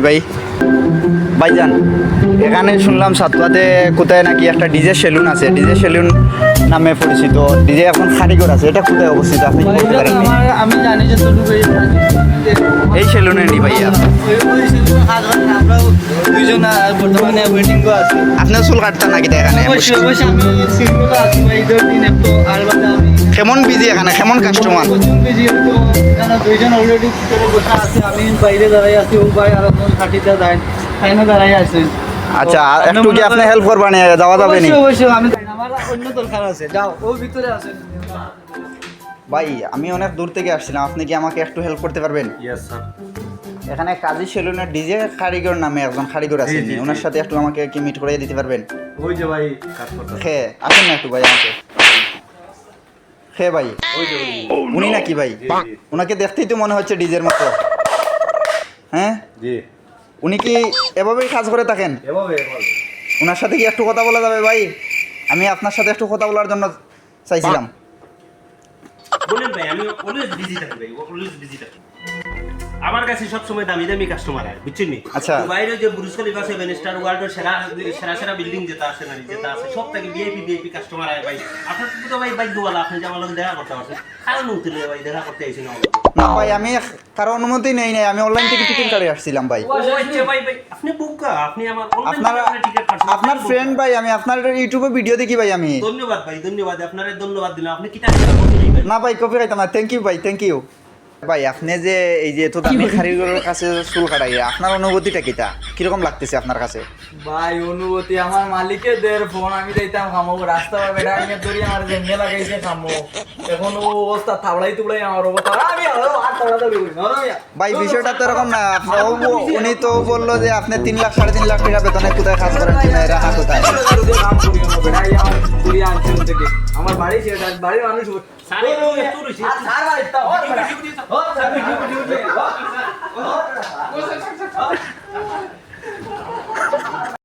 ভাই ভাইজান, এখানে শুনলাম সাতপাতে কোথায় নাকি একটা ডিজে সেলুন আছে, ডিজে সেলুন নামে পরিচিত। ডিজে এখন কারিগর আছে, এটা কোথায় অবস্থিত আপনি কি বলতে পারেন? আমি জানি যে এই সেলুনে নি ভাইয়া দুইজন বর্তমানে ওয়েটিং আছে। আপনার চুল কাটতা নাকি এখানে? অবশ্যই অবশ্যই আমি সিঙ্গেল আছি ভাই, ঈদের দিন একটু আর বাদে আমি কেমন বিজি এখানে, কেমন কাস্টমার? প্রচুর বেশি একটু এখানে দুইজন অলরেডি ভিতরে বসা আছে, আমি বাইরে দাঁড়াই আছি, ও ভাই আর একজন খাটিতে যায় তাইনা দাঁড়াই আছে। আচ্ছা, একটু কি আপনি হেল্প করবেন, যাওয়া যাবে নি? অবশ্যই অবশ্যই আমি আমার অন্য দরকার আছে, যাও ও ভিতরে আছে। ভাই আমি অনেক দূর থেকে আসছিলাম, আপনি কি আমাকে একটু হেল্প করতে পারবেন? Yes sir. এখানে কাজী সেলুনের ডিজে কারিগর নামে একজন কারিগর আছেন, জি, জি। ওনার সাথে একটু আমাকে কি মিট করে দিতে পারবেন? ওই যে ভাই কাজ করতে হ্যাঁ আসেন না একটু ভাই আমাকে। হ্যাঁ ভাই, ওই যে উনি নাকি ভাই? জি, জি। ওনাকে দেখতেই তো মনে হচ্ছে ডিজের মতো। হ্যাঁ, জি উনি কি এভাবেই কাজ করে থাকেন? এভাবে ওনার সাথে কি একটু কথা বলা যাবে ভাই? আমি আপনার সাথে একটু কথা বলার জন্য চাইছিলাম। বলেন ভাই, আমি অলওয়েজ বিজি থাকি ভাই, অলওয়েজ বিজি থাকি। আমার কাছে সব সময় দামি দামি কাস্টমার হয়, বুঝছেন নি? আচ্ছা। বাইরে যে বুরুজ খলিফা 7 স্টার ওয়ার্ল্ডের সেরা সেরা সেরা বিল্ডিং যেটা আছে না, যেটা আছে সব থেকে ভিআইপি কাস্টমার হয় ভাই। আপনার তো ভাই ভাগ্যবালা, আপনি যে আমার লগে দেখা করতে পারছেন। কারণ উঠলে ভাই দেখা করতে আইছেন আমার লগে। না ভাই, আমি কারো অনুমতি নেই নাই, আমি অনলাইন থেকে টিকিট কাটে আসছিলাম ভাই। ও আচ্ছা ভাই, আপনি বুকা, আপনি আমার আপনার অনলাইন টিকেট কাটছেন। আপনার ফ্রেন্ড ভাই, আমি আপনার ইউটিউবে ভিডিও দেখি ভাই আমি। ধন্যবাদ ভাই, ধন্যবাদ। আপনারে ধন্যবাদ দিলাম। আপনি কি টাকা করতে নেবেন? না ভাই, কপি খাইতাম না। থ্যাংক ইউ ভাই, থ্যাংক ইউ ভাই। আপনি যে এই যে এত দামি কারিগরের কাছে চুল কাটাই, আপনার অনুভূতিটা কিটা, কিরকম লাগতেছে আপনার কাছে? ভাই অনুভূতি আমার মালিকের দের ফোন আমি দিতাম খামো, রাস্তা বেড়া নিয়ে ধরি আমার জেঙ্গে লাগাইছে খামো, এখন ও অবস্থা থাবড়াই তুবড়াই আমার অবস্থা, আমি আর থাবড়াতে করি না ভাই বিষয়টা তো এরকম না। উনি তো বললো যে আপনি 3 লাখ 3.5 লাখ টাকা বেতনে কোথায় কাজ করেন, রাখা কোথায়? কাম করি না বেড়াই আমার করি আনছে থেকে আমার বাড়ি সেটা বাড়ির মানুষ স্যার একটু রইছি। আর ভাই তা ওর বেড়া ও স্যার